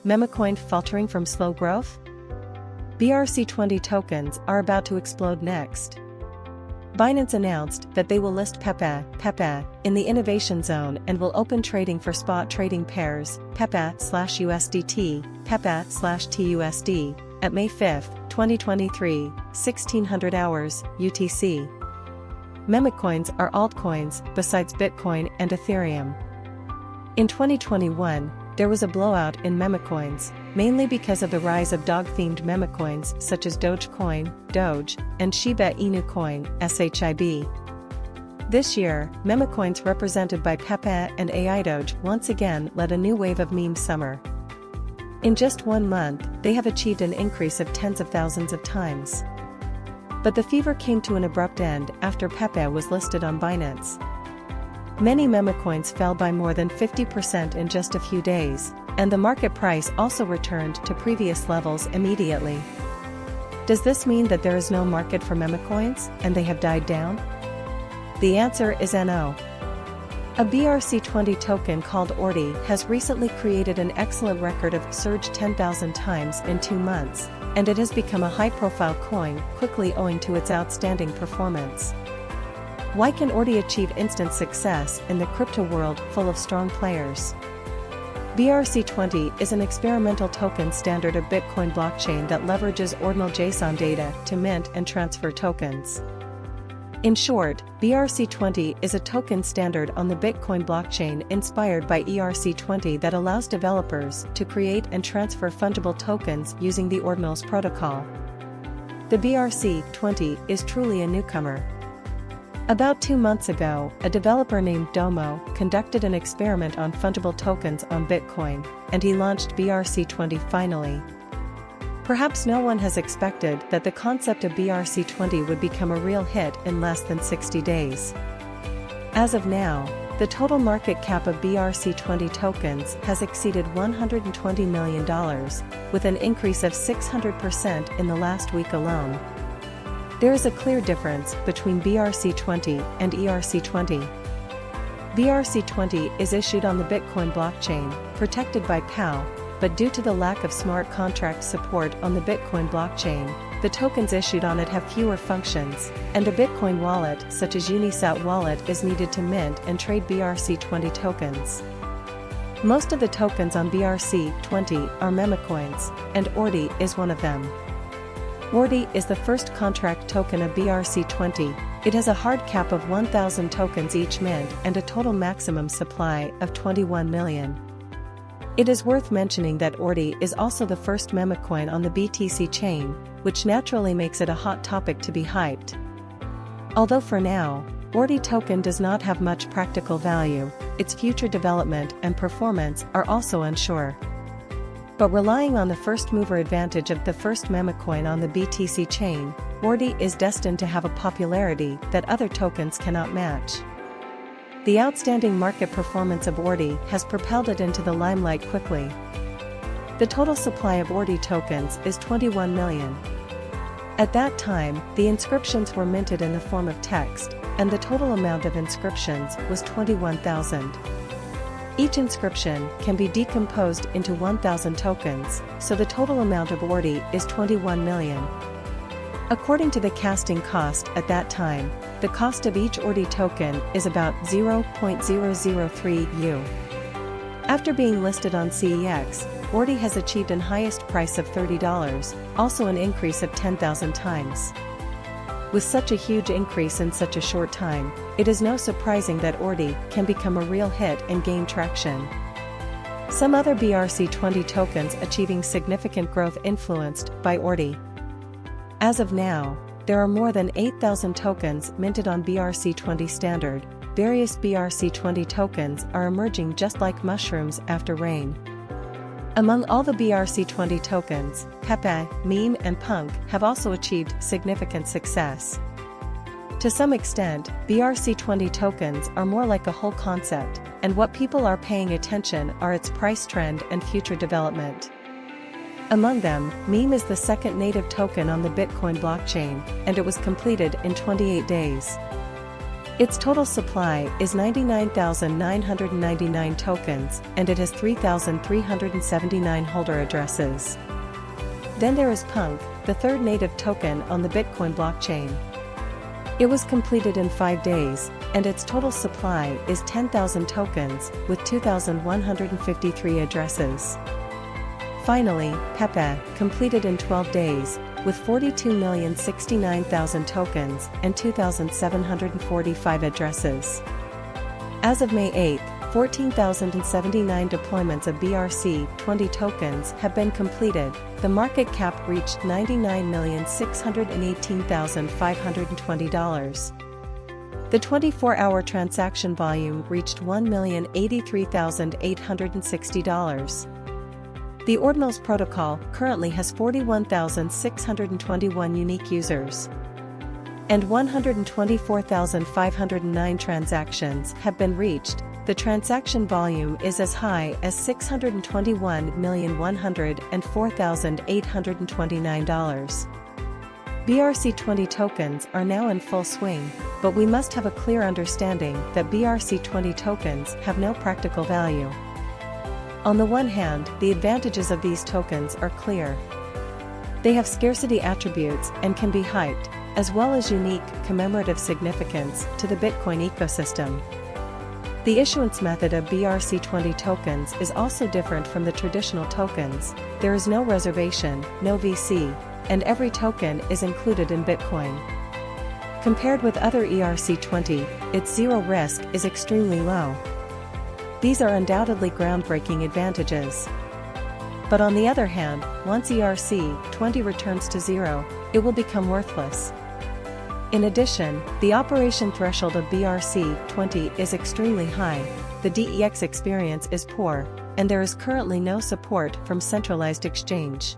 Memecoin faltering from slow growth? BRC20 tokens are about to explode next. Binance announced that they will list Pepe in the innovation zone and will open trading for spot trading pairs Pepe/USDT, Pepe/TUSD, at May 5, 2023, 1600 hours, UTC. Memecoins are altcoins besides Bitcoin and Ethereum. In 2021, there was a blowout in memecoins, mainly because of the rise of dog-themed memecoins such as Dogecoin, Doge, and Shiba Inu Coin, SHIB. This year, memecoins represented by Pepe and AI Doge once again led a new wave of meme summer. In just 1 month, they have achieved an increase of tens of thousands of times. But the fever came to an abrupt end after Pepe was listed on Binance. Many memecoins fell by more than 50% in just a few days, and the market price also returned to previous levels immediately. Does this mean that there is no market for memecoins, and they have died down? The answer is no. A BRC20 token called ORDI has recently created an excellent record of surge 10,000 times in 2 months, and it has become a high-profile coin quickly owing to its outstanding performance. Why can ORDI achieve instant success in the crypto world full of strong players? BRC20 is an experimental token standard of Bitcoin blockchain that leverages ordinal JSON data to mint and transfer tokens. In short, BRC20 is a token standard on the Bitcoin blockchain inspired by ERC20 that allows developers to create and transfer fungible tokens using the ordinals protocol. The BRC20 is truly a newcomer. About 2 months ago, a developer named Domo conducted an experiment on fungible tokens on Bitcoin, and he launched BRC20 finally. Perhaps no one has expected that the concept of BRC20 would become a real hit in less than 60 days. As of now, the total market cap of BRC20 tokens has exceeded $120 million, with an increase of 600% in the last week alone. There is a clear difference between BRC20 and ERC20. BRC20 is issued on the Bitcoin blockchain, protected by POW, but due to the lack of smart contract support on the Bitcoin blockchain, the tokens issued on it have fewer functions, and a Bitcoin wallet such as Unisat wallet is needed to mint and trade BRC20 tokens. Most of the tokens on BRC20 are memecoins, and ORDI is one of them. ORDI is the first contract token of BRC20. It has a hard cap of 1,000 tokens each mint and a total maximum supply of 21 million. It is worth mentioning that ORDI is also the first memecoin on the BTC chain, which naturally makes it a hot topic to be hyped. Although for now, ORDI token does not have much practical value, its future development and performance are also unsure. But relying on the first-mover advantage of the first memecoin on the BTC chain, ORDI is destined to have a popularity that other tokens cannot match. The outstanding market performance of ORDI has propelled it into the limelight quickly. The total supply of ORDI tokens is 21 million. At that time, the inscriptions were minted in the form of text, and the total amount of inscriptions was 21,000. Each inscription can be decomposed into 1,000 tokens, so the total amount of ORDI is 21 million. According to the casting cost at that time, the cost of each ORDI token is about 0.003 U. After being listed on CEX, ORDI has achieved an highest price of $30, also an increase of 10,000 times. With such a huge increase in such a short time, it is no surprising that ORDI can become a real hit and gain traction. Some other BRC20 tokens achieving significant growth influenced by ORDI. As of now, there are more than 8,000 tokens minted on BRC20 standard. Various BRC20 tokens are emerging just like mushrooms after rain. Among all the BRC20 tokens, Pepe, Meme and Punk have also achieved significant success. To some extent, BRC20 tokens are more like a whole concept, and what people are paying attention are its price trend and future development. Among them, Meme is the second native token on the Bitcoin blockchain, and it was completed in 28 days. Its total supply is 99,999 tokens, and it has 3,379 holder addresses. Then there is Punk, the third native token on the Bitcoin blockchain. It was completed in 5 days, and its total supply is 10,000 tokens, with 2,153 addresses. Finally, Pepe, completed in 12 days, with 42,069,000 tokens and 2,745 addresses. As of May 8, 14,079 deployments of BRC-20 tokens have been completed. The market cap reached $99,618,520. The 24-hour transaction volume reached $1,083,860. The Ordinals protocol currently has 41,621 unique users, and 124,509 transactions have been reached. The transaction volume is as high as $621,104,829. BRC-20 tokens are now in full swing, but we must have a clear understanding that BRC-20 tokens have no practical value. On the one hand, the advantages of these tokens are clear. They have scarcity attributes and can be hyped, as well as unique, commemorative significance to the Bitcoin ecosystem. The issuance method of BRC-20 tokens is also different from the traditional tokens. There is no reservation, no VC, and every token is included in Bitcoin. Compared with other ERC-20, its zero risk is extremely low. These are undoubtedly groundbreaking advantages. But on the other hand, once ERC-20 returns to zero, it will become worthless. In addition, the operation threshold of BRC-20 is extremely high, the DEX experience is poor, and there is currently no support from centralized exchange.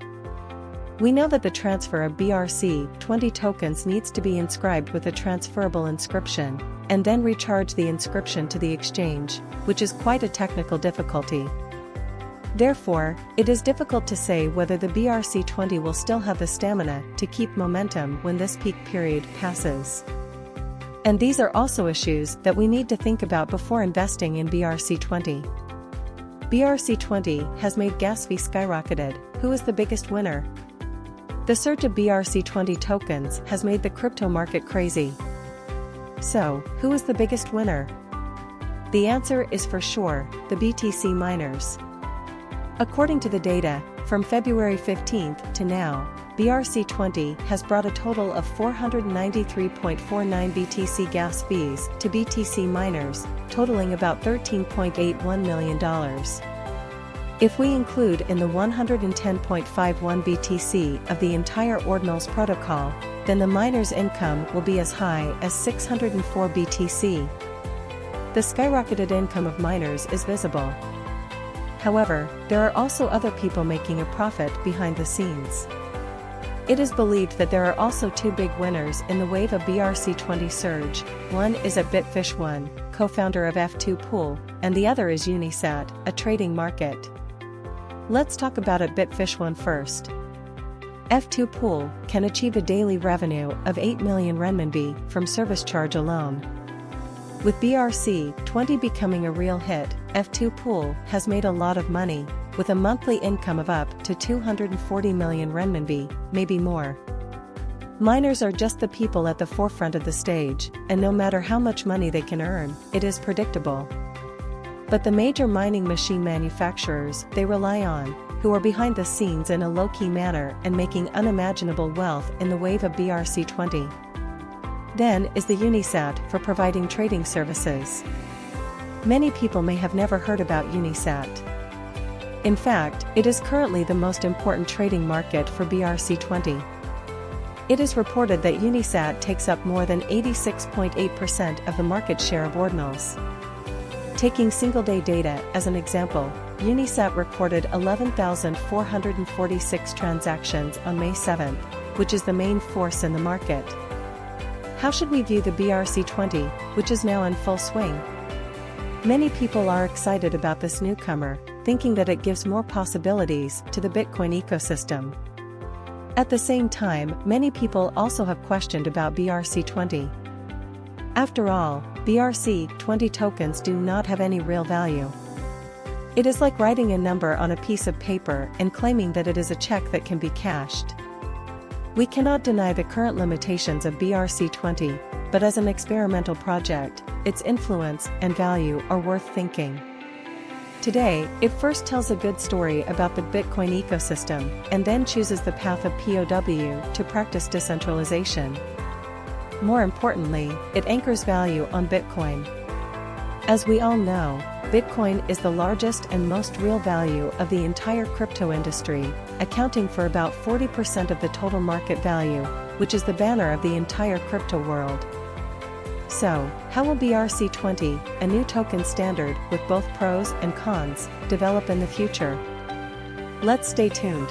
We know that the transfer of BRC-20 tokens needs to be inscribed with a transferable inscription, and then recharge the inscription to the exchange, which is quite a technical difficulty. Therefore, it is difficult to say whether the BRC-20 will still have the stamina to keep momentum when this peak period passes. And these are also issues that we need to think about before investing in BRC-20. BRC-20 has made gas fee skyrocketed. Who is the biggest winner? The surge of BRC-20 tokens has made the crypto market crazy. So, who is the biggest winner? The answer is for sure, the BTC miners. According to the data, from February 15th to now, BRC-20 has brought a total of 493.49 BTC gas fees to BTC miners, totaling about $13.81 million. If we include in the 110.51 BTC of the entire Ordinals protocol, then the miners' income will be as high as 604 BTC. The skyrocketed income of miners is visible. However, there are also other people making a profit behind the scenes. It is believed that there are also two big winners in the wave of BRC-20 surge. One is at Bitfish One, co-founder of F2 Pool, and the other is Unisat, a trading market. Let's talk about at Bitfish One first. F2 Pool can achieve a daily revenue of 8 million renminbi from service charge alone. With BRC-20 becoming a real hit, F2 Pool has made a lot of money, with a monthly income of up to 240 million renminbi, maybe more. Miners are just the people at the forefront of the stage, and no matter how much money they can earn, it is predictable. But the major mining machine manufacturers they rely on, who are behind the scenes in a low-key manner and making unimaginable wealth in the wave of BRC-20. Then is the Unisat for providing trading services. Many people may have never heard about Unisat. In fact, it is currently the most important trading market for BRC-20. It is reported that Unisat takes up more than 86.8% of the market share of Ordinals. Taking single-day data as an example, Unisat recorded 11,446 transactions on May 7, which is the main force in the market. How should we view the BRC-20, which is now in full swing? Many people are excited about this newcomer, thinking that it gives more possibilities to the Bitcoin ecosystem. At the same time, many people also have questioned about BRC-20. After all, BRC-20 tokens do not have any real value. It is like writing a number on a piece of paper and claiming that it is a check that can be cashed. We cannot deny the current limitations of BRC-20, but as an experimental project, its influence and value are worth thinking. Today, it first tells a good story about the Bitcoin ecosystem, and then chooses the path of POW to practice decentralization. More importantly, it anchors value on Bitcoin. As we all know, Bitcoin is the largest and most real value of the entire crypto industry, accounting for about 40% of the total market value, which is the banner of the entire crypto world. So, how will BRC-20, a new token standard with both pros and cons, develop in the future? Let's stay tuned.